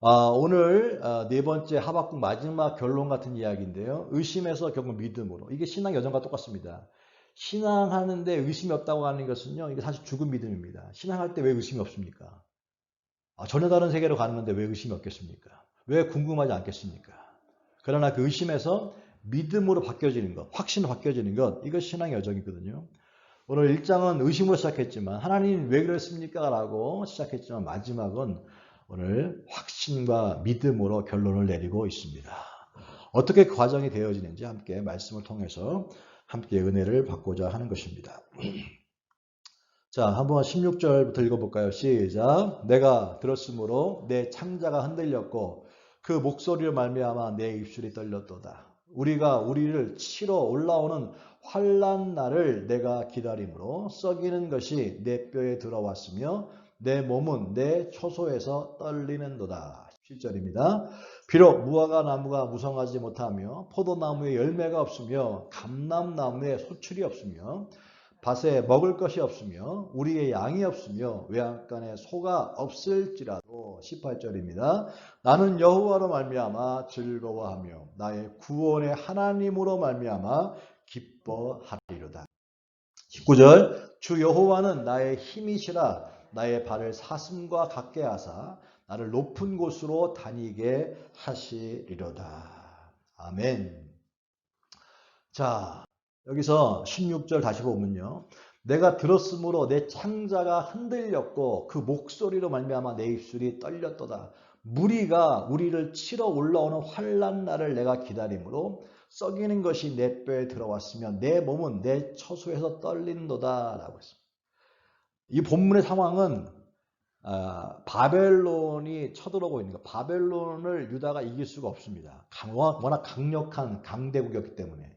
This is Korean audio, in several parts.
오늘 네 번째 하박국 마지막 결론 같은 이야기인데요. 의심에서 결국 믿음으로. 이게 신앙 여정과 똑같습니다. 신앙하는데 의심이 없다고 하는 것은요. 이게 사실 죽은 믿음입니다. 신앙할 때 왜 의심이 없습니까? 전혀 다른 세계로 가는 건데 왜 의심이 없겠습니까? 왜 궁금하지 않겠습니까? 그러나 그 의심에서 믿음으로 바뀌어지는 것, 확신으로 바뀌어지는 것, 이것이 신앙의 여정이거든요. 오늘 1장은 의심으로 시작했지만 하나님 왜 그랬습니까? 라고 시작했지만 마지막은 오늘 확신과 믿음으로 결론을 내리고 있습니다. 어떻게 그 과정이 되어지는지 함께 말씀을 통해서 함께 은혜를 받고자 하는 것입니다. 자, 한번 16절부터 읽어볼까요? 시작. 내가 들었으므로 내 창자가 흔들렸고 그 목소리로 말미암아 내 입술이 떨렸도다. 우리가 우리를 치러 올라오는 환난 날을 내가 기다림으로 썩이는 것이 내 뼈에 들어왔으며 내 몸은 내 초소에서 떨리는도다. 7절입니다. 비록 무화과 나무가 무성하지 못하며 포도나무에 열매가 없으며 감람나무에 소출이 없으며 밭에 먹을 것이 없으며 우리의 양이 없으며 외양간에 소가 없을지라도 18절입니다. 나는 여호와로 말미암아 즐거워하며 나의 구원의 하나님으로 말미암아 기뻐하리로다. 19절 주 여호와는 나의 힘이시라 나의 발을 사슴과 같게 하사 나를 높은 곳으로 다니게 하시리로다. 아멘. 자, 여기서 16절 다시 보면요. 내가 들었으므로 내 창자가 흔들렸고 그 목소리로 말미암아 내 입술이 떨렸도다. 무리가 우리를 치러 올라오는 환난 날을 내가 기다림으로 썩이는 것이 내 뼈에 들어왔으며 내 몸은 내 처소에서 떨린도다 라고 했습니다. 이 본문의 상황은 바벨론이 쳐들어오고 있는 거. 바벨론을 유다가 이길 수가 없습니다. 워낙 강력한 강대국이었기 때문에.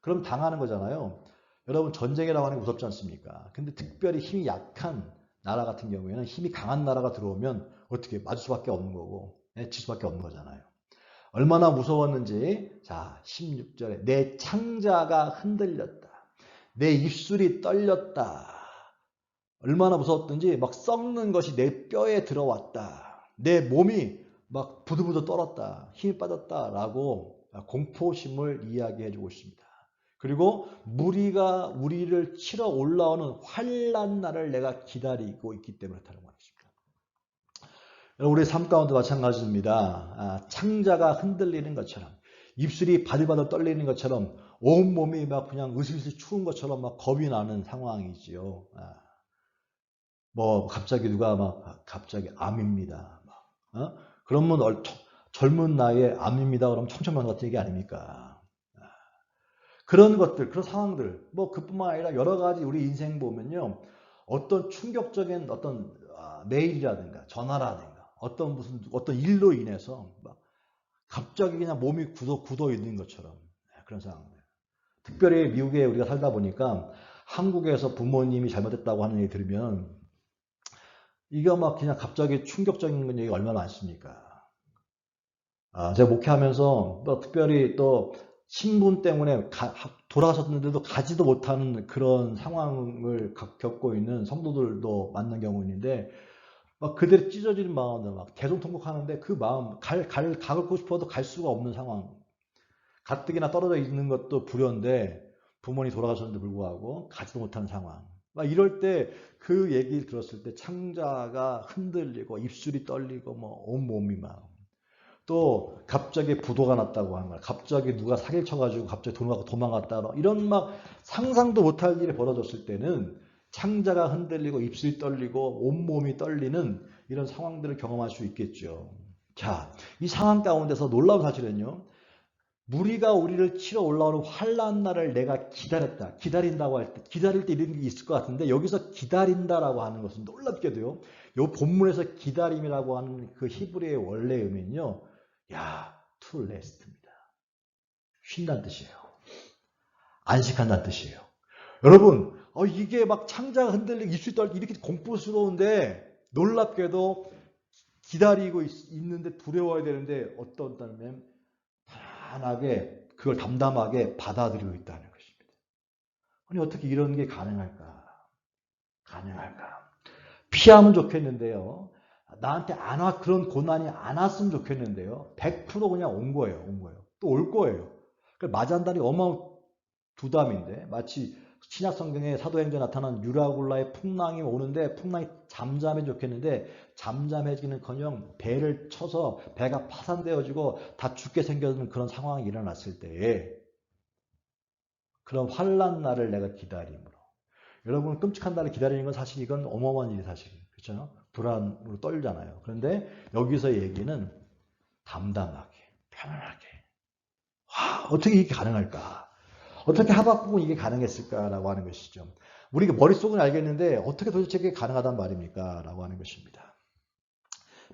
그럼 당하는 거잖아요. 여러분 전쟁이라고 하는 게 무섭지 않습니까? 근데 특별히 힘이 약한 나라 같은 경우에는 힘이 강한 나라가 들어오면 어떻게 맞을 수밖에 없는 거고 질 수밖에 없는 거잖아요. 얼마나 무서웠는지 자 16절에 내 창자가 흔들렸다. 내 입술이 떨렸다. 얼마나 무서웠던지 막 썩는 것이 내 뼈에 들어왔다. 내 몸이 막 부들부들 떨었다. 힘이 빠졌다라고 공포심을 이야기해주고 있습니다. 그리고 무리가 우리를 치러 올라오는 환난 날을 내가 기다리고 있기 때문에 그렇다는 말입니다. 우리의 삶 가운데 마찬가지입니다. 창자가 흔들리는 것처럼 입술이 바들바들 떨리는 것처럼 온몸이 막 그냥 으슬으슬 추운 것처럼 막 겁이 나는 상황이지요. 뭐 갑자기 누가 막 갑자기 암입니다. 그러면 젊은 나이에 암입니다. 그러면 청천만 같은 얘기 아닙니까? 그런 것들, 그런 상황들, 뭐 그뿐만 아니라 여러 가지 우리 인생 보면요, 어떤 충격적인 어떤 메일이라든가 전화라든가 어떤 일로 인해서 막 갑자기 그냥 몸이 굳어 있는 것처럼 그런 상황들. 특별히 미국에 우리가 살다 보니까 한국에서 부모님이 잘못했다고 하는 얘기 들으면 이거 막 그냥 갑자기 충격적인 얘기가 얼마나 많습니까? 제가 목회하면서 또 특별히 또 신분 때문에 돌아가셨는데도 가지도 못하는 그런 상황을 겪고 있는 성도들도 만난 경우 있는데 막 그들의 찢어지는 마음들 막 대성통곡하는데 그 마음 가고 싶어도 갈 수가 없는 상황. 가뜩이나 떨어져 있는 것도 불효인데 부모님이 돌아가셨는데 불구하고 가지도 못하는 상황. 막 이럴 때 그 얘기를 들었을 때 창자가 흔들리고 입술이 떨리고 뭐 온몸이 막 또 갑자기 부도가 났다고 하는 거야. 갑자기 누가 사기를 쳐가지고 갑자기 도망갔다. 이런 막 상상도 못할 일이 벌어졌을 때는 창자가 흔들리고 입술이 떨리고 온몸이 떨리는 이런 상황들을 경험할 수 있겠죠. 자, 이 상황 가운데서 놀라운 사실은요. 무리가 우리를 치러 올라오는 환난 날을 내가 기다렸다. 기다린다고 할 때, 기다릴 때 이런 게 있을 것 같은데 여기서 기다린다라고 하는 것은 놀랍게도요. 이 본문에서 기다림이라고 하는 그 히브리의 원래 의미는요. to rest입니다. 쉰다는 뜻이에요. 안식한다는 뜻이에요. 여러분, 이게 막 창자가 흔들리고 입술이 떨리고 이렇게 공포스러운데 놀랍게도 기다리고 있는데 두려워야 되는데 어떤 편안하게 그걸 담담하게 받아들이고 있다는 것입니다. 아니 어떻게 이런 게 가능할까? 피하면 좋겠는데요. 나한테 안 와, 그런 고난이 안 왔으면 좋겠는데요. 100% 그냥 온 거예요. 또 올 거예요. 맞이한다니 어마어마한 부담인데, 마치 신약 성경에 사도행전에 나타난 유라굴라의 풍랑이 오는데 풍랑이 잠잠해 좋겠는데 잠잠해지는커녕 배를 쳐서 배가 파산되어지고 다 죽게 생겨는 그런 상황이 일어났을 때에 그런 환난 날을 내가 기다림으로. 여러분 끔찍한 날을 기다리는 건 사실 이건 어마어마한 일이 사실 그렇죠? 불안으로 떨잖아요. 그런데 여기서 얘기는 담담하게 편안하게 와, 어떻게 이게 가능할까? 어떻게 하박국은 이게 가능했을까라고 하는 것이죠. 우리가 머릿속은 알겠는데 어떻게 도대체 이게 가능하단 말입니까? 라고 하는 것입니다.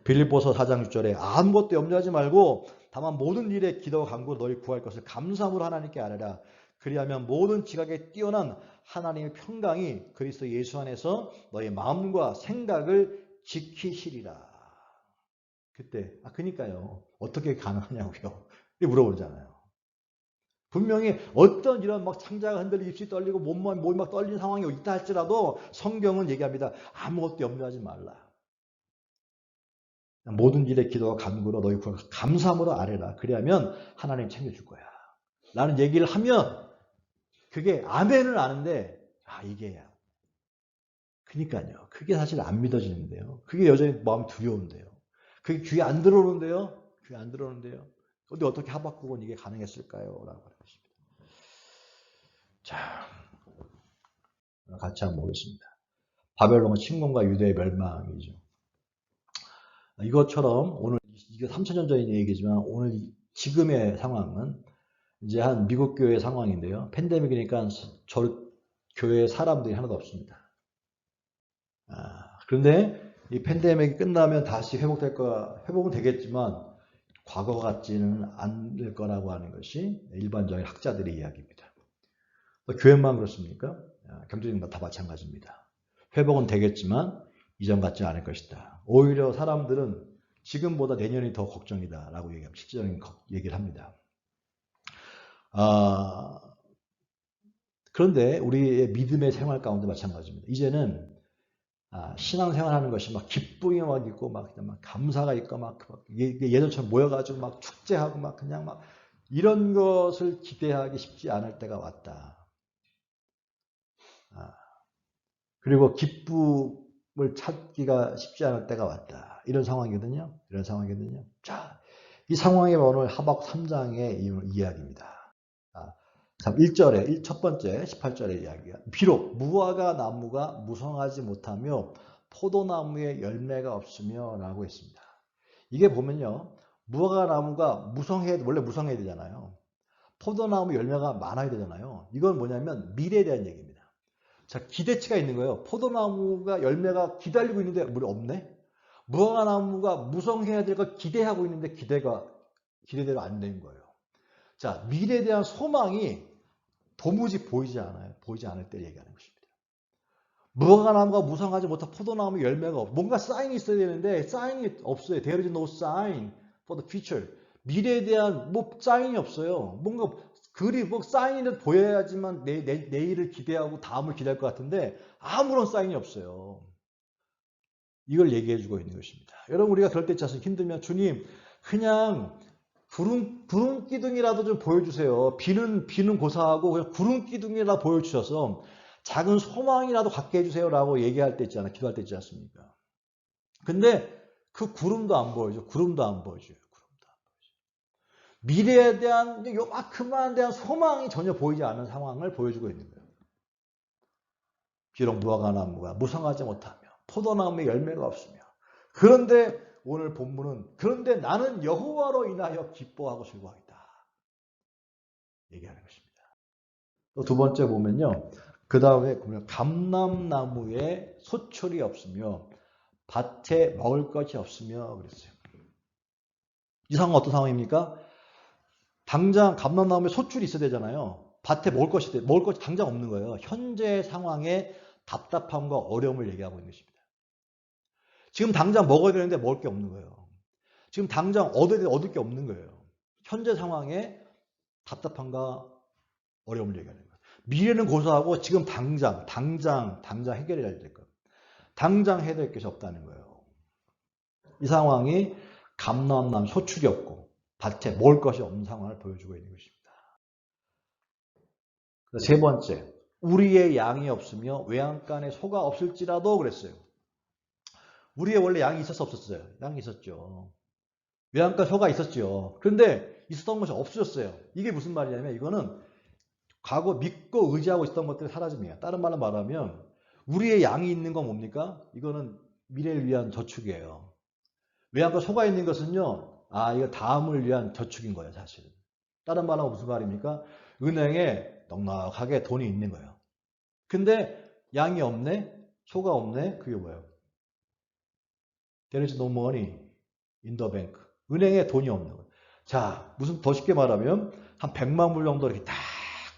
빌립보서 4장 6절에 아무것도 염려하지 말고 다만 모든 일에 기도와 간구로 너희 구할 것을 감사함으로 하나님께 아뢰라. 그리하면 모든 지각에 뛰어난 하나님의 평강이 그리스도 예수 안에서 너희 마음과 생각을 지키시리라. 그때 그러니까요. 어떻게 가능하냐고요. 물어보잖아요. 분명히 어떤 이런 막 창자가 흔들리고 입술이 떨리고 몸이 막 떨리는 상황이 있다 할지라도 성경은 얘기합니다. 아무것도 염려하지 말라. 모든 일에 기도와 간구로 너희 구하고 감사함으로 아뢰라. 그래야면 하나님 챙겨줄 거야. 라는 얘기를 하면 그게 아멘을 아는데 이게 그러니까요. 그게 사실 안 믿어지는데요. 그게 여전히 마음이 두려운데요. 그게 귀에 안 들어오는데요. 귀에 안 들어오는데요. 근데 어떻게 하박국은 이게 가능했을까요? 라고 하는 것입니다. 자, 같이 한번 보겠습니다. 바벨론의 침공과 유대의 멸망이죠. 이것처럼 오늘 이게 3,000년 전 얘기지만 오늘 지금의 상황은 이제 한 미국 교회 상황인데요. 팬데믹이니까 교회 사람들이 하나도 없습니다. 그런데 이 팬데믹이 끝나면 다시 회복은 되겠지만 과거 같지는 않을 거라고 하는 것이 일반적인 학자들의 이야기입니다. 교회만 그렇습니까? 경제적인 다 마찬가지입니다. 회복은 되겠지만 이전 같지 않을 것이다. 오히려 사람들은 지금보다 내년이 더 걱정이다라고 얘기합니다. 실질적인 얘기를 합니다. 그런데 우리의 믿음의 생활 가운데 마찬가지입니다. 이제는 신앙생활 하는 것이 막 기쁨이 막 있고 막 감사가 있고 막 예전처럼 모여가지고 막 축제하고 막 그냥 막 이런 것을 기대하기 쉽지 않을 때가 왔다. 그리고 기쁨을 찾기가 쉽지 않을 때가 왔다. 이런 상황이거든요. 자, 이 상황이 오늘 하박국 3장의 이야기입니다. 1절에 첫 번째 18절의 이야기가 비록 무화과 나무가 무성하지 못하며 포도나무에 열매가 없으며 라고 했습니다. 이게 보면요. 무화과 나무가 원래 무성해야 되잖아요. 포도나무 열매가 많아야 되잖아요. 이건 뭐냐면 미래에 대한 얘기입니다. 자, 기대치가 있는 거예요. 포도나무가 열매가 기다리고 있는데 물이 없네? 무화과 나무가 무성해야 될 걸 기대하고 있는데 기대대로 안 된 거예요. 자, 미래에 대한 소망이 도무지 보이지 않을 때 얘기하는 것입니다. 무화과 나무가 무성하지 못한 포도나무 열매가 없고 뭔가 사인이 있어야 되는데 사인이 없어요. There is no sign for the future. 미래에 대한 사인이 없어요. 뭔가 사인이 보여야지만 내일을 기대하고 다음을 기대할 것 같은데 아무런 사인이 없어요. 이걸 얘기해주고 있는 것입니다. 여러분 우리가 그럴 때 있지 않습니까? 힘들면 주님 그냥 구름 기둥이라도 좀 보여주세요. 비는 고사하고 그냥 구름 기둥이라도 보여주셔서 작은 소망이라도 갖게 해주세요라고 얘기할 때 있잖아요. 기도할 때 있지 않습니까? 근데 그 구름도 안 보여줘요. 미래에 대한 요만큼만 대한 소망이 전혀 보이지 않는 상황을 보여주고 있는 거예요. 비록 무화과 나무가 무성하지 못하며 포도나무에 열매가 없으며 그런데 오늘 본문은 그런데 나는 여호와로 인하여 기뻐하고 즐거워하겠다 얘기하는 것입니다. 또 두 번째 보면요. 그 다음에 보면 감람나무에 소출이 없으며 밭에 먹을 것이 없으며 그랬어요. 이 상황은 어떤 상황입니까? 당장 감람나무에 소출이 있어야 되잖아요. 밭에 먹을 것이 당장 없는 거예요. 현재 상황의 답답함과 어려움을 얘기하고 있는 것입니다. 지금 당장 먹어야 되는데 먹을 게 없는 거예요. 지금 당장 얻을 게 없는 거예요. 현재 상황의 답답함과 어려움을 얘기하는 거예요. 미래는 고사하고 지금 당장 해결해야 될 것. 당장 해야 될 것이 없다는 거예요. 이 상황이 감람남 소출이 없고 밭에 먹을 것이 없는 상황을 보여주고 있는 것입니다. 세 번째, 우리의 양이 없으며 외양간에 소가 없을지라도 그랬어요. 우리의 원래 양이 있었어 없었어요? 양이 있었죠. 외양간 소가 있었죠. 그런데 있었던 것이 없어졌어요. 이게 무슨 말이냐면 이거는 과거 믿고 의지하고 있었던 것들이 사라짐이에요. 다른 말로 말하면 우리의 양이 있는 건 뭡니까? 이거는 미래를 위한 저축이에요. 외양간 소가 있는 것은요. 이거 다음을 위한 저축인 거예요. 사실은. 다른 말로 무슨 말입니까? 은행에 넉넉하게 돈이 있는 거예요. 근데 양이 없네? 소가 없네? 그게 뭐예요? There is no money in the bank. 은행에 돈이 없는 거예요. 자, 무슨 더 쉽게 말하면 한 100만 불 정도 이렇게 딱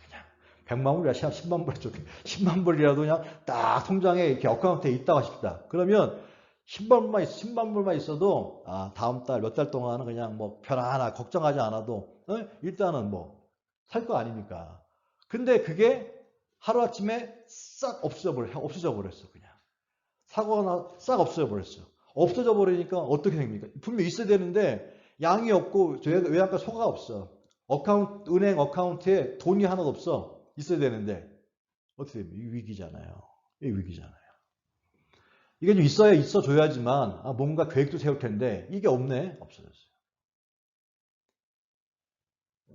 그냥 100만 불이야 10만 불 10만 불이라도 그냥 딱 통장에 이렇게 어카운트에 있다고 하십시다. 그러면 10만 불만 있어도 다음 달 몇 달 동안은 그냥 뭐 편안하게 걱정하지 않아도 일단은 뭐 살 거 아닙니까? 근데 그게 하루아침에 싹 없어져 버렸어. 그냥 사고가 싹 없어져 버렸어. 없어져 버리니까 어떻게 됩니까? 분명히 있어야 되는데 양이 없고 외양간 소가 없어. 은행 어카운트에 돈이 하나도 없어. 있어야 되는데 어떻게 됩니까? 이 위기잖아요. 이 위기잖아요. 이게 좀 있어줘야지만 뭔가 계획도 세울 텐데 이게 없네. 없어졌어요.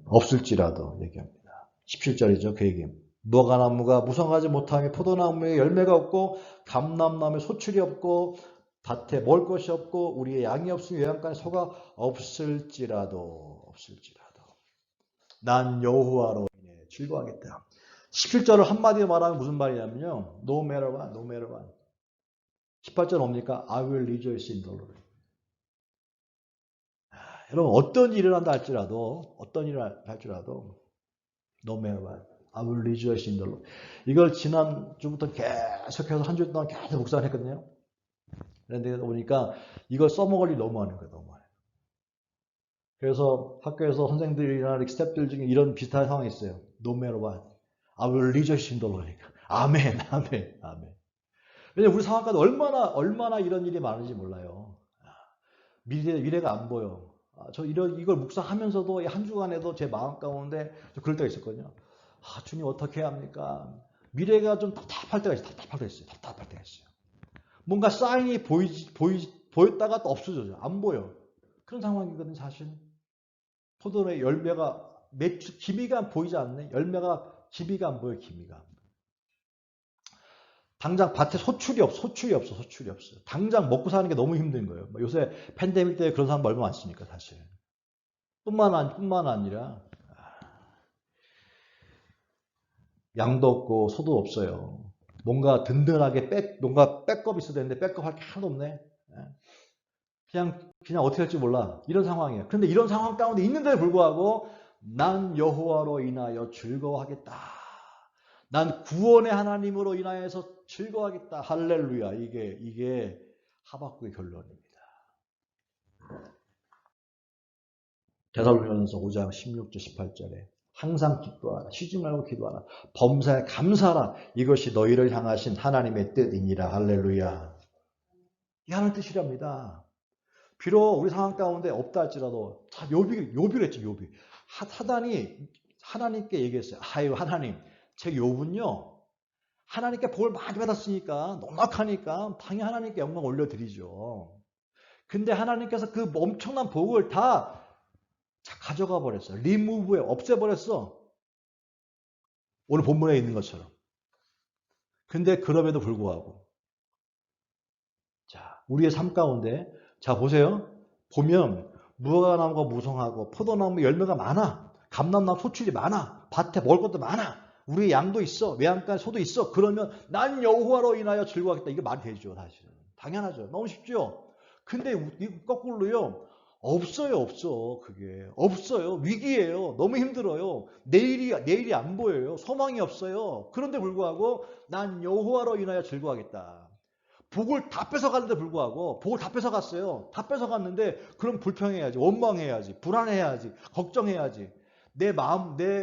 없을지라도 얘기합니다. 17절이죠. 그 얘기입니다. 무화과나무가 무성하지 못하며 포도나무에 열매가 없고 감람나무에 소출이 없고 밭에 먹을 것이 없고 우리의 양이 없으니 외양간에 소가 없을지라도 난 여호와로 인해 즐거워하겠다. 17절을 한마디로 말하면 무슨 말이냐면요. No matter what. 18절 뭡니까? I will rejoice in the Lord. 여러분 어떤 일을 한다 할지라도 no matter what. I will rejoice in the Lord. 이걸 지난주부터 계속해서 한 주 동안 계속 묵상을 했거든요. 그런데 보니까 이걸 써먹을 일이 너무 많은 거예요. 그래서 학교에서 선생들이나 스태프들 중에 이런 비슷한 상황이 있어요. No matter what. I will rejoice in the Lord. 아멘. 왜냐면 우리 상황 가운데 얼마나 이런 일이 많은지 몰라요. 미래가 안 보여. 이걸 묵상하면서도 한 주간에도 제 마음 가운데 좀 그럴 때가 있었거든요. 주님 어떻게 해야 합니까? 미래가 좀 답답할 때가 있어요. 뭔가 사인이 보였다가 또 없어져요. 안 보여. 그런 상황이거든요, 사실. 포도의 열매가 기미가 보이지 않네. 기미가 안 보여, 기미가. 당장 밭에 소출이 없어. 당장 먹고 사는 게 너무 힘든 거예요. 요새 팬데믹 때 그런 사람 얼마 많습니까, 사실. 뿐만 아니라 양도 없고 소도 없어요. 뭔가 든든하게 뭔가 백업이 있어야 되는데 백업할 게 하나도 없네. 그냥 어떻게 할지 몰라. 이런 상황이에요. 그런데 이런 상황 가운데 있는데도 불구하고 난 여호와로 인하여 즐거워하겠다. 난 구원의 하나님으로 인하여서 즐거워하겠다. 할렐루야. 이게 하박국의 결론입니다. 데살로니가전서 5장 16절 18절에 항상 기도하라. 쉬지 말고 기도하라. 범사에 감사하라. 이것이 너희를 향하신 하나님의 뜻이니라. 할렐루야. 이 하나님 뜻이랍니다. 비록 우리 상황 가운데 없다 할지라도 요비를 했죠. 요비. 사단이 하나님께 얘기했어요. 하나님, 제 욥은요. 하나님께 복을 많이 받았으니까 넉넉하니까 당연히 하나님께 영광 올려드리죠. 근데 하나님께서 그 엄청난 복을 다 가져가 버렸어요. 리무브에 없애버렸어. 오늘 본문에 있는 것처럼. 근데 그럼에도 불구하고 우리의 삶 가운데 보세요. 보면 무화과나무가 무성하고 포도나무 열매가 많아. 감람나무 소출이 많아. 밭에 먹을 것도 많아. 우리의 양도 있어. 외양간 소도 있어. 그러면 난 여호와로 인하여 즐거워하겠다. 이게 말이 되죠. 사실은. 당연하죠. 너무 쉽죠. 근데 거꾸로요. 없어. 그게. 없어요. 위기예요. 너무 힘들어요. 내일이 안 보여요. 소망이 없어요. 그런데 불구하고 난 여호와로 인하여 즐거워하겠다. 복을 다 뺏어가는데 불구하고 복을 다 뺏어갔어요. 다 뺏어갔는데 그럼 불평해야지. 원망해야지. 불안해야지. 걱정해야지. 내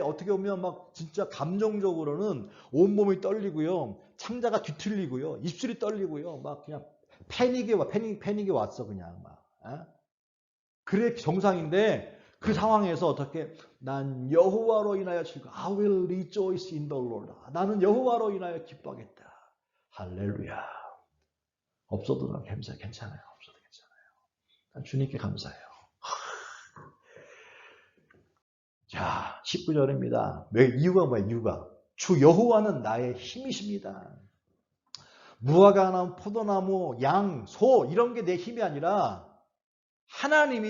어떻게 보면 막 진짜 감정적으로는 온몸이 떨리고요. 창자가 뒤틀리고요. 입술이 떨리고요. 막 그냥 패닉이 왔어. 그냥 막. 어? 그래 정상인데 그 상황에서 어떻게 난 여호와로 인하여 즐거워. I will rejoice in the Lord. 나는 여호와로 인하여 기뻐하겠다. 할렐루야. 없어도 난 괜찮아요. 없어도 괜찮아요. 난 주님께 감사해요. 자, 19절입니다. 왜 이유가 뭐야? 이유가 주 여호와는 나의 힘이십니다. 무화과나무, 포도나무, 양, 소 이런 게 내 힘이 아니라 하나님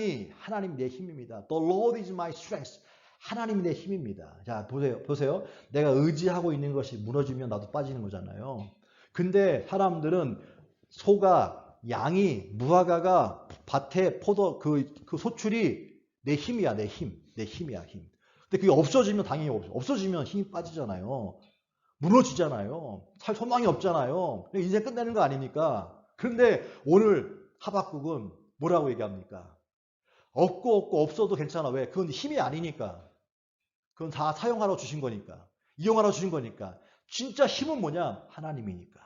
내 힘입니다. The Lord is my strength. 하나님이 내 힘입니다. 자, 보세요. 내가 의지하고 있는 것이 무너지면 나도 빠지는 거잖아요. 근데 사람들은 소가, 양이, 무화과가 밭에 포도 그 소출이 내 힘이야, 내 힘이야, 힘. 근데 그게 없어지면 당연히 없어지면 힘이 빠지잖아요. 무너지잖아요. 살 소망이 없잖아요. 인생 끝내는 거 아닙니까? 그런데 오늘 하박국은 뭐라고 얘기합니까? 없고 없어도 괜찮아. 왜? 그건 힘이 아니니까. 그건 다 사용하러 주신 거니까. 이용하러 주신 거니까. 진짜 힘은 뭐냐? 하나님이니까.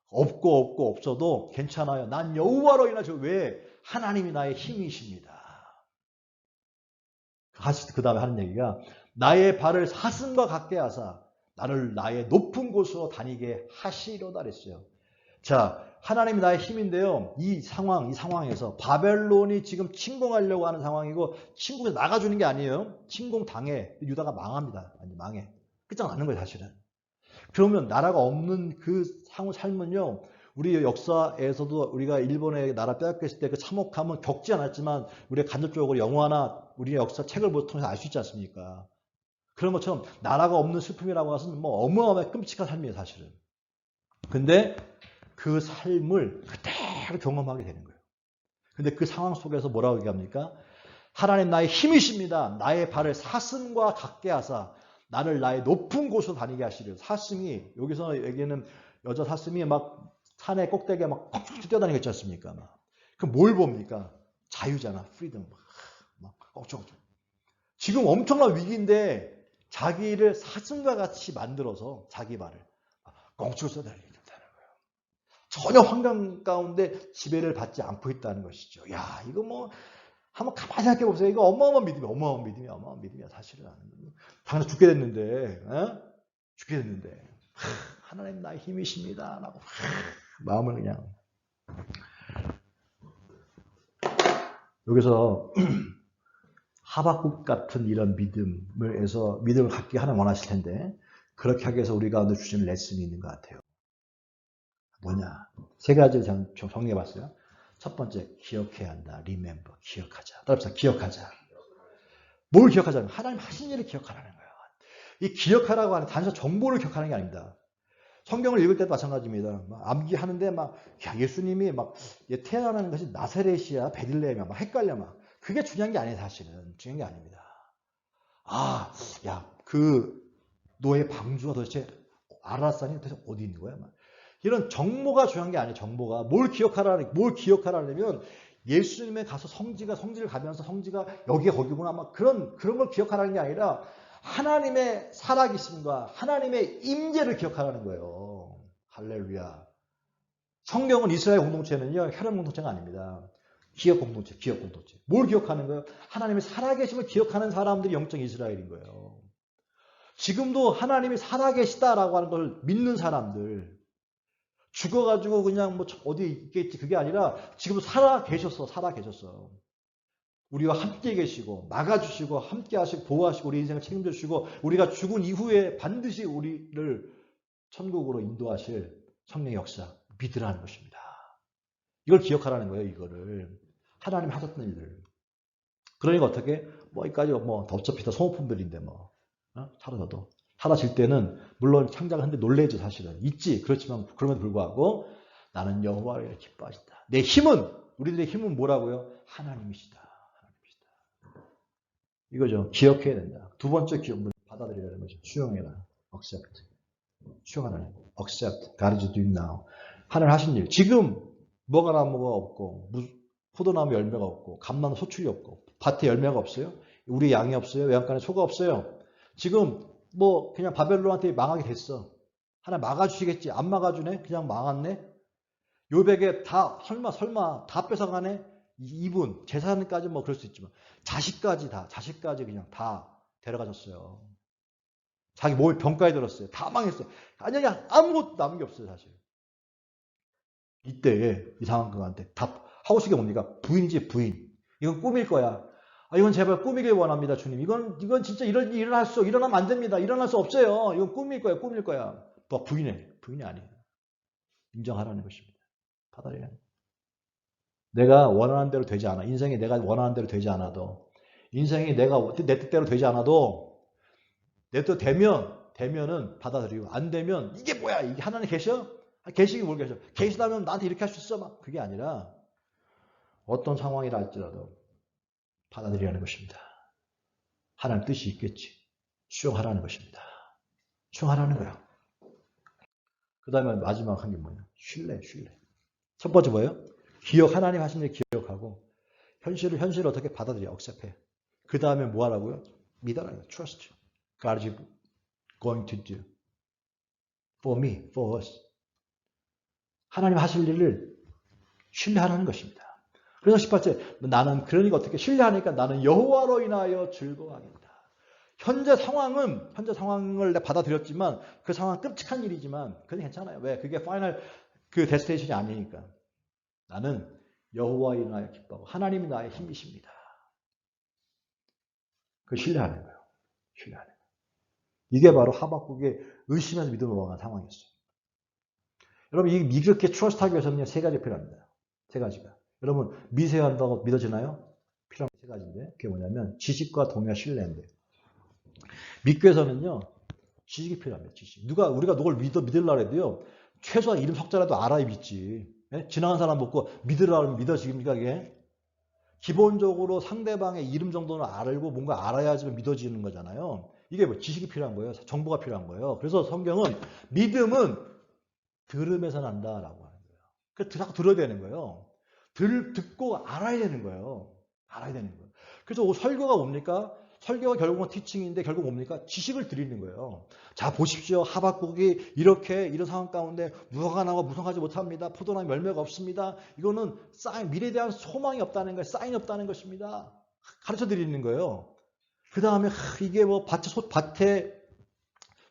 없고 없어도 괜찮아요. 난 여호와로 인하여 왜? 하나님이 나의 힘이십니다. 그 다음에 하는 얘기가 나의 발을 사슴과 같게 하사 나를 나의 높은 곳으로 다니게 하시려다 그랬어요. 자, 하나님이 나의 힘인데요. 이 상황에서 바벨론이 지금 침공하려고 하는 상황이고 침공에서 나가주는 게 아니에요. 침공당해. 유다가 망합니다. 아니 망해. 끝장나는 거예요 사실은. 그러면 나라가 없는 그 삶은요. 우리 역사에서도 우리가 일본의 나라 빼앗겼을 때 그 참혹함은 겪지 않았지만 우리가 간접적으로 영화나 우리의 역사 책을 통해서 알 수 있지 않습니까? 그런 것처럼 나라가 없는 슬픔이라고 해서는 뭐 어마어마하게 끔찍한 삶이에요 사실은. 근데 그 삶을 그대로 경험하게 되는 거예요. 근데 그 상황 속에서 뭐라고 얘기합니까? 하나님 나의 힘이십니다. 나의 발을 사슴과 같게 하사 나를 나의 높은 곳으로 다니게 하시려. 사슴이 여기서 얘기는 여자 사슴이 막 산의 꼭대기에 막 뛰어다니고 있지 않습니까? 그럼 뭘 봅니까? 자유잖아. 프리덤. 막 꺽적꺽적. 지금 엄청난 위기인데 자기를 사슴과 같이 만들어서 자기 발을 껑충 쏘다니게 된다는 거예요. 전혀 환경 가운데 지배를 받지 않고 있다는 것이죠. 야, 이거 뭐 한번 가만히 생각해 보세요. 이거 어마어마한 믿음이야. 사실은 당장 죽게 됐는데, 죽게 됐는데 하나님 나의 힘이십니다. 라고 마음을 그냥 여기서 하박국 같은 이런 믿음을 갖게 하나 원하실 텐데 그렇게 하기 위해서 우리 가운데 주시는 레슨이 있는 것 같아요. 뭐냐? 세 가지를 정리해 봤어요. 첫 번째, 기억해야 한다. remember, 기억하자. 따라합시다. 기억하자. 뭘 기억하자면 하나님 하신 일을 기억하라는 거예요. 이 기억하라고 하는 단순 정보를 기억하는 게 아닙니다. 성경을 읽을 때도 마찬가지입니다. 암기하는데 예수님이 태어나는 것이 나사렛이야, 베들레헴이야, 헷갈려 그게 중요한 게 아니에요, 사실은. 중요한 게 아닙니다. 너의 방주가 도대체 아라산이 도대체 어디 있는 거야? 이런 정보가 중요한 게 아니에요, 정보가. 뭘 기억하라면 예수님에 가서 성지를 가면서 성지가 여기가 거기구나, 그런 걸 기억하라는 게 아니라 하나님의 살아계심과 하나님의 임재를 기억하라는 거예요. 할렐루야. 성경은 이스라엘 공동체는요, 혈연 공동체가 아닙니다. 기억 공동체. 뭘 기억하는 거예요? 하나님의 살아계심을 기억하는 사람들이 영적 이스라엘인 거예요. 지금도 하나님이 살아계시다라고 하는 걸 믿는 사람들, 죽어가지고 그냥 어디 있겠지 그게 아니라 지금도 살아계셨어. 우리와 함께 계시고 막아주시고 함께 하시고 보호하시고 우리 인생을 책임져 주시고 우리가 죽은 이후에 반드시 우리를 천국으로 인도하실 성령의 역사 믿으라는 것입니다. 이걸 기억하라는 거예요. 이거를 하나님이 하셨던 일들. 그러니까 어떻게 이까지 어차피 다 소모품들인데 사라질 때는 물론 창작을 하는데 놀래죠. 사실은 있지. 그렇지만 그럼에도 불구하고 나는 여호와를 기뻐하신다. 내 힘은 우리들의 힘은 뭐라고요? 하나님이시다. 이거죠. 기억해야 된다. 두 번째 기억은 받아들이라는 거죠. 수용해라. accept. 수용하라는 거. accept. God is doing now. 하나님 하신 일. 지금 무화과나무가 없고 포도나무 열매가 없고 감나무 소출이 없고 밭에 열매가 없어요. 우리 양이 없어요. 외양간에 소가 없어요. 지금 그냥 바벨론한테 망하게 됐어. 하나 막아주시겠지. 안 막아주네. 그냥 망했네. 요백에 다 설마 다 뺏어가네. 이분, 재산까지 뭐 그럴 수 있지만 자식까지 그냥 다 데려가셨어요. 자기 몸이 병까지 들었어요. 다 망했어요. 아니, 아무것도 남은 게 없어요, 사실. 이때 이 상황한테 하고 싶은 게 뭡니까? 부인이지, 부인. 이건 꿈일 거야. 이건 제발 꿈이길 원합니다, 주님. 이건 진짜 일어나면 안 됩니다. 일어날 수 없어요. 이건 꿈일 거야. 뭐 부인이 아니에요. 인정하라는 것입니다. 받아들여야 합니다. 내가 원하는 대로 되지 않아. 인생이 내가 원하는 대로 되지 않아도, 인생이 내 뜻대로 되지 않아도, 내 뜻 되면은 받아들이고, 안 되면 이게 뭐야? 이게 하나님 계셔? 계시긴 뭘 계셔? 계시다면 나한테 이렇게 할 수 있어? 막 그게 아니라 어떤 상황이라 할지라도 받아들이라는 것입니다. 하나님 뜻이 있겠지. 수용하라는 것입니다. 수용하라는 거예요. 그 다음에 마지막 한 게 뭐냐? 신뢰. 첫 번째 뭐예요? 하나님 하신 일 기억하고 현실을 어떻게 받아들여, 억셉해. 그 다음에 뭐 하라고요? 믿어라는 거예요. Trust. God is going to do. For me, for us. 하나님 하실 일을 신뢰하라는 것입니다. 그래서 18절 나는 그러니까 어떻게 신뢰하니까 나는 여호와로 인하여 즐거워하겠다. 현재 상황을 받아들였지만 그 상황은 끔찍한 일이지만 그건 괜찮아요. 왜? 그게 파이널 데스티네이션이 아니니까. 나는 여호와로 인하여 기뻐하고 하나님이 나의 힘이십니다. 그 신뢰하는 거예요. 이게 바로 하박국의 의심에서 믿음으로 넘어간 상황이었어요. 여러분 이렇게 트러스트하기 위해서는 세 가지 필요합니다. 세 가지가. 여러분 믿어야 한다고 믿어지나요? 필요한 세 가지인데 그게 뭐냐면 지식과 동의와 신뢰인데 믿기 위해서는요 지식이 필요합니다. 지식. 우리가 누굴 믿으려고 해도요 최소한 이름 석자라도 알아야 믿지. 예? 지나간 사람 먹고 믿으라고 믿어지십니까 이게? 기본적으로 상대방의 이름 정도는 알고 뭔가 알아야지만 믿어지는 거잖아요. 이게 뭐 지식이 필요한 거예요. 정보가 필요한 거예요. 그래서 성경은 믿음은 들음에서 난다라고 하는 거예요. 그래서 자꾸 들어야 되는 거예요. 듣고 알아야 되는 거예요. 그래서 설교가 뭡니까? 설교가 결국은 티칭인데 결국 뭡니까? 지식을 드리는 거예요. 자 보십시오. 하박국이 이런 상황 가운데 무화과 나무가 무성하지 못합니다. 포도나무 열매가 없습니다. 이거는 미래에 대한 소망이 없다는 거예요. 사인이 없다는 것입니다. 가르쳐 드리는 거예요. 그 다음에 이게 뭐 밭에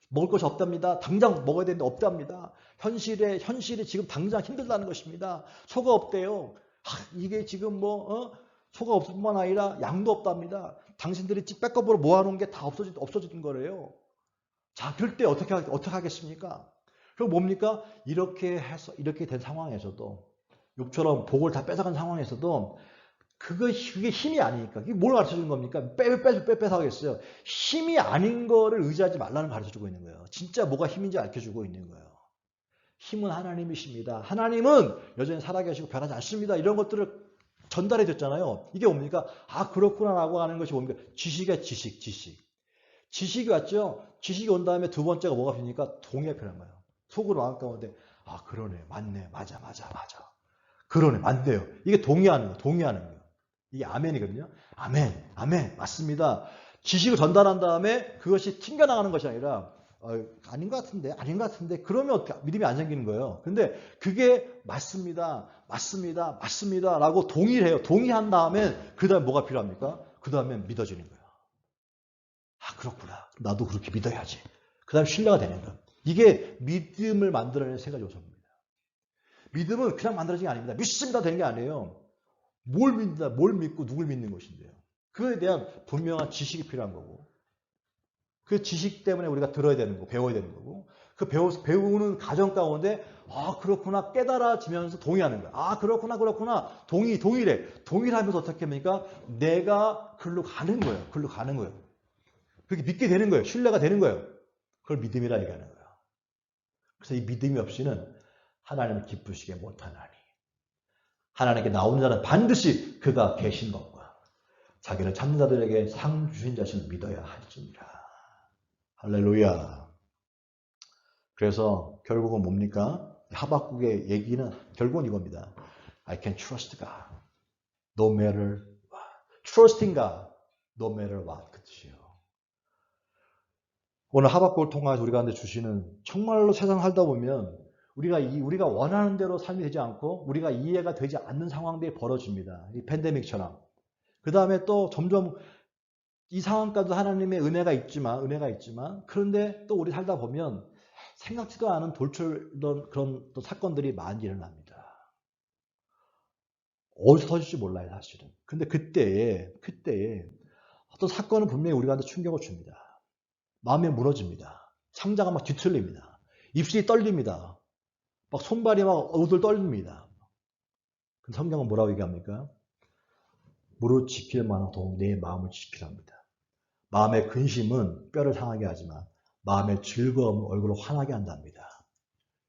먹을 것이 없답니다. 당장 먹어야 되는데 없답니다. 현실에 지금 당장 힘들다는 것입니다. 소가 없대요. 이게 지금 소가 없을 뿐만 아니라 양도 없답니다. 당신들이 빽거으로 모아놓은 게 다 없어진 거래요. 자, 그럴 때 어떻게 하겠습니까? 그럼 뭡니까? 이렇게 된 상황에서도, 욕처럼 복을 다 뺏어간 상황에서도, 그게 힘이 아니니까. 그게 뭘 가르쳐 주는 겁니까? 뺏어가겠어요. 힘이 아닌 거를 의지하지 말라는 걸 가르쳐 주고 있는 거예요. 진짜 뭐가 힘인지 알려 주고 있는 거예요. 힘은 하나님이십니다. 하나님은 여전히 살아계시고 변하지 않습니다. 이런 것들을 전달해 줬잖아요. 이게 뭡니까? 그렇구나 라고 하는 것이 뭡니까? 지식이 왔죠? 지식이 온 다음에 두 번째가 뭐가 필요합니까? 동의가 필요한 거예요. 속으로 마음 가운데 그러네, 맞네, 맞아. 그러네, 맞네요. 이게 동의하는 거예요. 이게 아멘이거든요. 아멘, 맞습니다. 지식을 전달한 다음에 그것이 튕겨나가는 것이 아니라 아닌 것 같은데 그러면 어떻게 믿음이 안 생기는 거예요. 근데 그게 맞습니다 라고 동의를 해요. 동의한 다음에 그 다음에 뭐가 필요합니까? 그 다음에 믿어지는 거예요. 그렇구나. 나도 그렇게 믿어야지. 그 다음에 신뢰가 되는 거예요. 이게 믿음을 만들어내는 세 가지 요소입니다. 믿음은 그냥 만들어지는 게 아닙니다. 믿습니다 되는 게 아니에요. 뭘 믿고 누굴 믿는 것인데요. 그에 대한 분명한 지식이 필요한 거고 그 지식 때문에 우리가 들어야 되는 거고 배워야 되는 거고 그 배우는 과정 가운데 그렇구나 깨달아지면서 동의하는 거야. 그렇구나 동의를 하면서 어떻게 합니까? 내가 글로 가는 거예요. 그렇게 믿게 되는 거예요. 신뢰가 되는 거예요. 그걸 믿음이라 얘기하는 거예요. 그래서 이 믿음이 없이는 하나님을 기쁘시게 못하나니 하나님께 나오는 자는 반드시 그가 계신 것과 자기를 찾는 자들에게 상 주신 자신을 믿어야 할지니라. 할렐루야. 그래서 결국은 뭡니까? 하박국의 얘기는 결국은 이겁니다. I can trust God. No matter what. Trusting God. No matter what. 그 뜻이에요. 오늘 하박국을 통해서 우리 가운데 주시는 정말로 세상 살다 보면 우리가 원하는 대로 삶이 되지 않고 우리가 이해가 되지 않는 상황들이 벌어집니다. 이 팬데믹처럼. 그 다음에 또 점점 이 상황까지도 하나님의 은혜가 있지만 그런데 또 우리 살다 보면 생각지도 않은 그런 또 사건들이 많이 일어납니다. 어디서 터질지 몰라요, 사실은. 근데 그때에 어떤 사건은 분명히 우리한테 충격을 줍니다. 마음이 무너집니다. 상자가 막 뒤틀립니다. 입술이 떨립니다. 막 손발이 막 우들 떨립니다. 그 성경은 뭐라고 얘기합니까? 무릇 지킬 만하도록 내 마음을 지키랍니다. 마음의 근심은 뼈를 상하게 하지만 마음의 즐거움은 얼굴을 환하게 한답니다.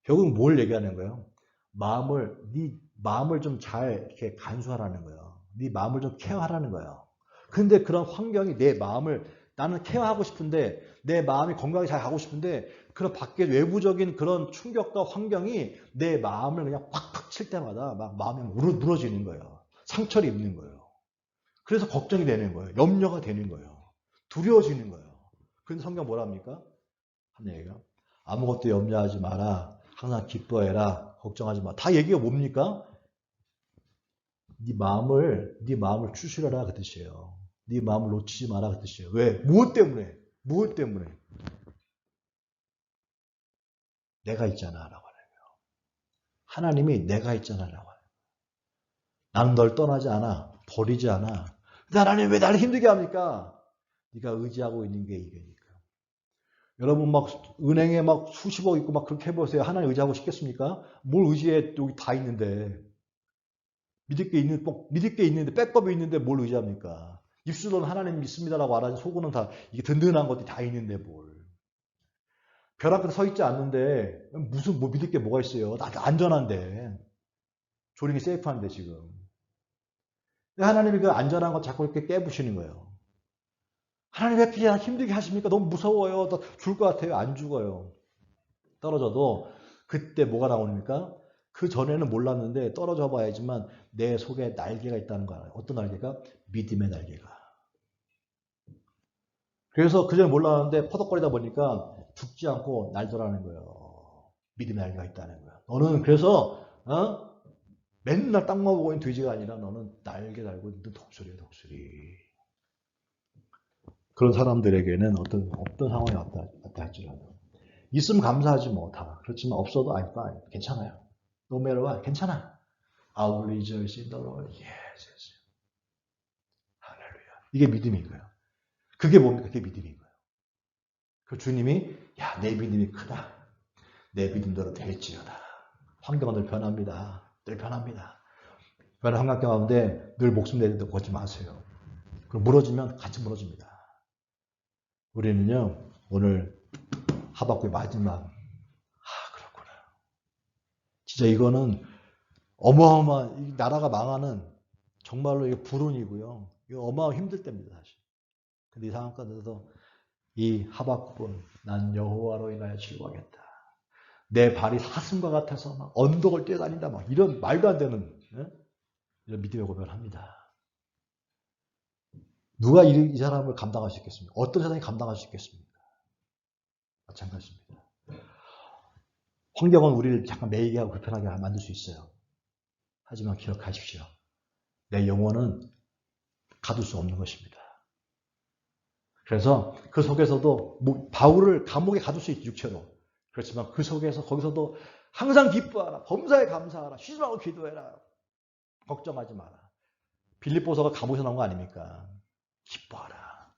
결국 뭘 얘기하는 거예요? 네 마음을 좀 잘 이렇게 간수하라는 거예요. 네 마음을 좀 케어하라는 거예요. 근데 그런 환경이 내 마음을 나는 케어하고 싶은데 내 마음이 건강하게 잘 가고 싶은데 그런 밖에 외부적인 그런 충격과 환경이 내 마음을 그냥 팍팍 칠 때마다 막 마음이 무너지는 거예요. 상처를 입는 거예요. 그래서 걱정이 되는 거예요. 염려가 되는 거예요. 두려워지는 거예요. 그런데 성경 뭐라 합니까? 한 얘기가 아무것도 염려하지 마라. 항상 기뻐해라. 걱정하지 마. 다 얘기가 뭡니까? 네 마음을 추스려라 그 뜻이에요. 네 마음을 놓치지 마라 그 뜻이에요. 왜? 무엇 때문에? 내가 있잖아 라고 하는 거예요. 하나님이 내가 있잖아 라고 하는 거예요. 나는 널 떠나지 않아. 버리지 않아. 근데 하나님 왜 나를 힘들게 합니까? 네가 의지하고 있는 게 이게니까. 여러분 막 은행에 막 수십억 있고 막 그렇게 해보세요. 하나님 의지하고 싶겠습니까? 뭘 의지해? 여기 다 있는데. 믿을 게 있는데 백업이 있는데 뭘 의지합니까? 입술로는 하나님 믿습니다라고 말하지 속으로는 다 이게 든든한 것들이 다 있는데 뭘. 별 앞에 서 있지 않는데 무슨 뭐 믿을 게 뭐가 있어요? 나 안전한데. 조링이 세이프한데 지금. 하나님이 그 안전한 거 자꾸 이렇게 깨부시는 거예요. 하나님 왜 이렇게 힘들게 하십니까? 너무 무서워요. 죽을 것 같아요. 안 죽어요. 떨어져도 그때 뭐가 나옵니까? 그 전에는 몰랐는데 떨어져 봐야지만 내 속에 날개가 있다는 거 알아요. 어떤 날개가? 믿음의 날개가. 그래서 그전에 몰랐는데 퍼덕거리다 보니까 죽지 않고 날더라는 거예요. 믿음의 날개가 있다는 거예요. 너는 그래서 맨날 땅만 보고 있는 돼지가 아니라 너는 날개 달고 있는 독수리야, 독수리. 그런 사람들에게는 어떤 상황이 왔다 할지라도 있으면 감사하지 뭐 다. 그렇지만 없어도 I'm fine. 괜찮아요. No matter what. 괜찮아. I will rejoice in the Lord. Yes. 할렐루야. 이게 믿음인 거예요. 그게 뭡니까? 그게 믿음인 거예요. 그 주님이 내 믿음이 크다. 내 믿음대로 될지어다. 환경은 늘 변합니다. 늘 변합니다. 변한 환경 가운데 늘 목숨 내는데 걷지 마세요. 그럼 무너지면 같이 무너집니다. 우리는요 오늘 하박국의 마지막 그렇구나. 진짜 이거는 어마어마한 이 나라가 망하는 정말로 이게 불운이고요. 이거 어마어마한 힘들 때입니다 사실. 근데 이 상황 가운데서 이 하박국은 난 여호와로 인하여 즐거워하겠다. 내 발이 사슴과 같아서 막 언덕을 뛰어다닌다 막 이런 말도 안 되는 이런 믿음의 고백을 합니다. 누가 이 사람을 감당할 수 있겠습니까? 어떤 사람이 감당할 수 있겠습니까? 마찬가지입니다. 환경은 우리를 잠깐 매이게 하고 불편하게 만들 수 있어요. 하지만 기억하십시오. 내 영혼은 가둘 수 없는 것입니다. 그래서 그 속에서도 바울을 감옥에 가둘 수 있지 육체로. 그렇지만 그 속에서 거기서도 항상 기뻐하라. 범사에 감사하라. 쉬지 말고 기도해라. 걱정하지 마라. 빌립보서가 감옥에서 나온 거 아닙니까? 기뻐하라.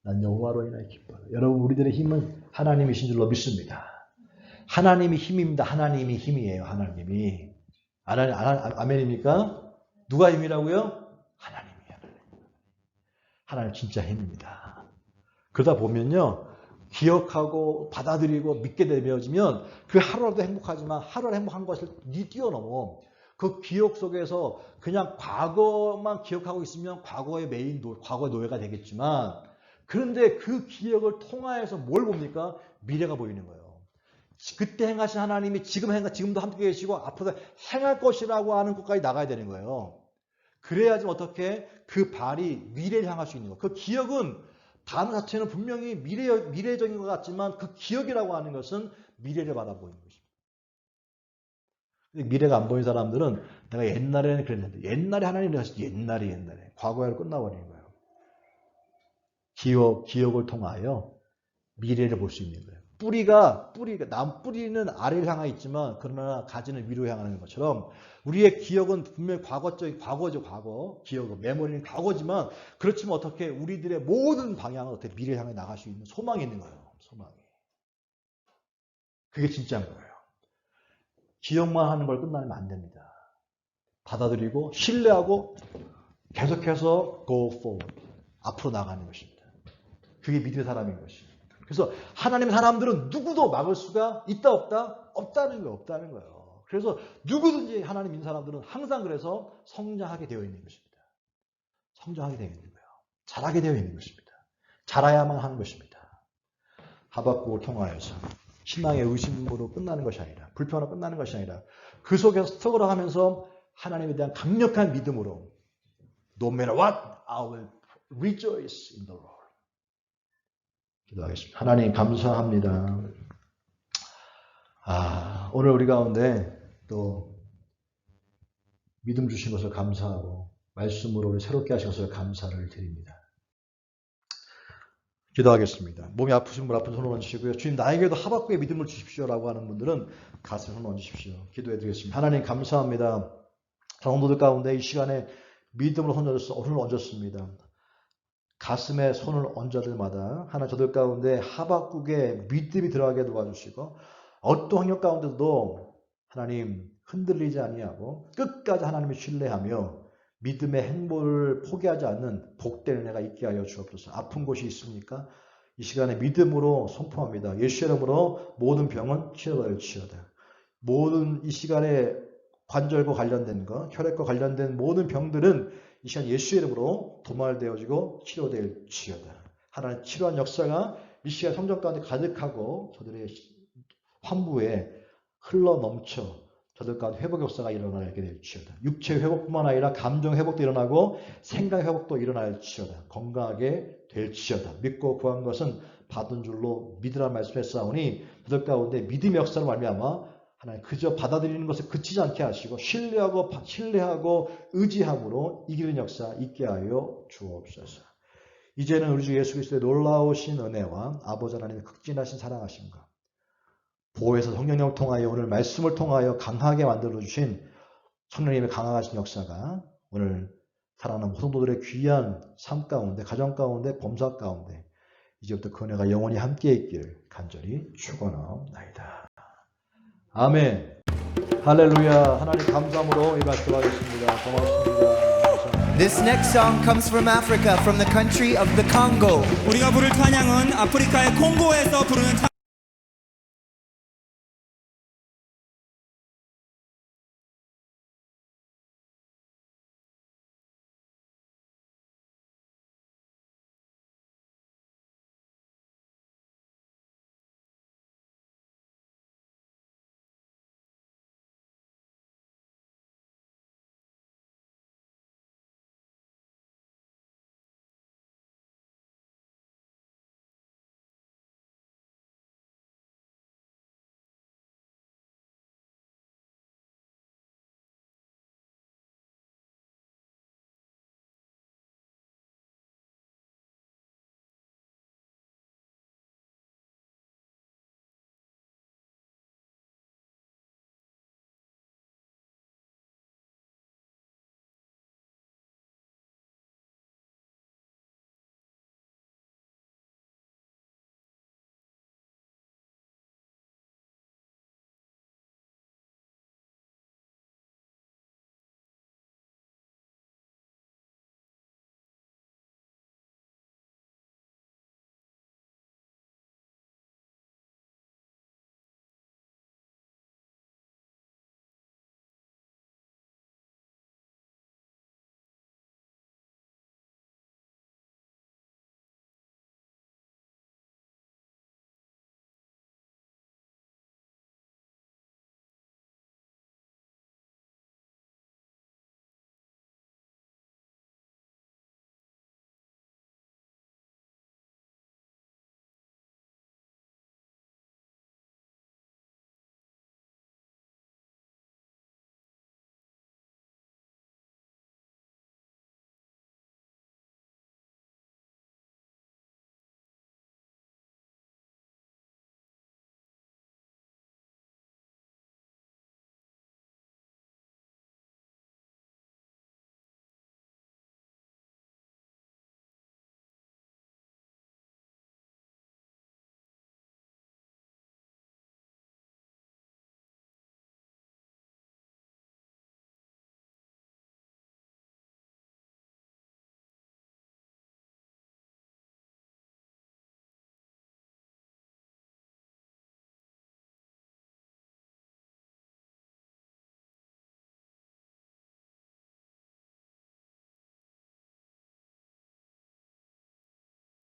난 여호와로 인하여 기뻐하라. 여러분 우리들의 힘은 하나님이신 줄로 믿습니다. 하나님이 힘입니다. 하나님이 힘이에요. 하나님이. 아멘입니까? 누가 힘이라고요? 하나님이. 하나님 진짜 힘입니다. 그러다 보면요. 기억하고 받아들이고 믿게 되어지면 그 하루라도 행복하지만 하루라도 행복한 것을 뛰어넘어 그 기억 속에서 그냥 과거만 기억하고 있으면 과거의 과거의 노예가 되겠지만 그런데 그 기억을 통하여서 뭘 봅니까? 미래가 보이는 거예요. 그때 행하신 하나님이 지금도 함께 계시고 앞으로 행할 것이라고 하는 것까지 나가야 되는 거예요. 그래야지 어떻게 그 발이 미래를 향할 수 있는 거예요. 그 기억은 단어 자체는 분명히 미래적인 것 같지만 그 기억이라고 하는 것은 미래를 바라보는 것입니다. 미래가 안 보이는 사람들은 내가 옛날에는 그랬는데 옛날에 하나님이 하셨지 옛날에 과거로 끝나버리는 거예요. 기억을 통하여 미래를 볼 수 있는 거예요. 뿌리가 뿌리는 아래를 향해 있지만 그러나 가지는 위로 향하는 것처럼 우리의 기억은 분명히 과거죠. 기억은 메모리는 과거지만 그렇지만 어떻게 우리들의 모든 방향은 어떻게 미래를 향해 나갈 수 있는 소망이 있는 거예요. 소망이. 그게 진짜인 거예요. 기억만 하는 걸 끝나면 안 됩니다. 받아들이고 신뢰하고 계속해서 go forward. 앞으로 나가는 것입니다. 그게 믿음의 사람인 것이에요. 그래서 하나님의 사람들은 누구도 막을 수가 있다 없다? 없다는 거예요. 그래서 누구든지 하나님 믿는 사람들은 항상 그래서 성장하게 되어 있는 것입니다. 성장하게 되어 있는 거예요. 자라게 되어 있는 것입니다. 자라야만 하는 것입니다. 하박국을 통하여서 신앙의 의심으로 끝나는 것이 아니라 불평으로 끝나는 것이 아니라 그 속에서 스트럭을 하면서 하나님에 대한 강력한 믿음으로 No matter what, I will rejoice in the Lord. 기도하겠습니다. 하나님 감사합니다. 오늘 우리 가운데 또 믿음 주신 것을 감사하고 말씀으로 우리 새롭게 하신 것을 감사를 드립니다. 기도하겠습니다. 몸이 아프신 분 아픈 손을 얹으시고요. 주님 나에게도 하박국의 믿음을 주십시오라고 하는 분들은 가슴에 손을 얹으십시오. 기도해 드리겠습니다. 하나님 감사합니다. 성도들 가운데 이 시간에 믿음으로 손을 얹었습니다. 가슴에 손을 얹을 때마다 하나 저들 가운데 하박국의 믿음이 들어가게 도와주시고 어떤 환경 가운데도 하나님 흔들리지 아니하고 끝까지 하나님을 신뢰하며 믿음의 행보를 포기하지 않는 복된 은혜가 있게 하여 주옵소서. 아픈 곳이 있습니까? 이 시간에 믿음으로 선포합니다. 예수 이름으로 모든 병은 치료될지어다. 모든 이 시간에 관절과 관련된 것, 혈액과 관련된 모든 병들은 이 시간 예수 이름으로 도말되어지고 치료될지어다. 하나님 치료한 역사가 이 시간 성전 가운데 가득하고 저들의 환부에 흘러넘쳐 저들 가운데 회복 역사가 일어나게 될지어다. 육체 회복뿐만 아니라 감정 회복도 일어나고 생각 회복도 일어날지어다. 건강하게 될지어다. 믿고 구한 것은 받은 줄로 믿으라 말씀했사오니 저들 가운데 믿음의 역사를 말미암아 하나님 그저 받아들이는 것에 그치지 않게 하시고 신뢰하고 의지함으로 이기는 역사 있게 하여 주옵소서. 이제는 우리 주 예수 그리스도의 놀라우신 은혜와 아버지 하나님의 극진하신 사랑하심과 보혜사 성령님을 통하여 오늘 말씀을 통하여 강하게 만들어주신 성령님의 강하신 역사가 오늘 사랑하는 성도들의 귀한 삶 가운데 가정 가운데 범사 가운데 이제부터 그 은혜가 영원히 함께 있길 간절히 축원하옵나이다. 아멘. 할렐루야. 하나님 감사함으로 이 말씀 하겠습니다. 고맙습니다. This next song comes from Africa, from the country of the Congo. 우리가 부를 찬양은 아프리카의 콩고에서 부르는 찬양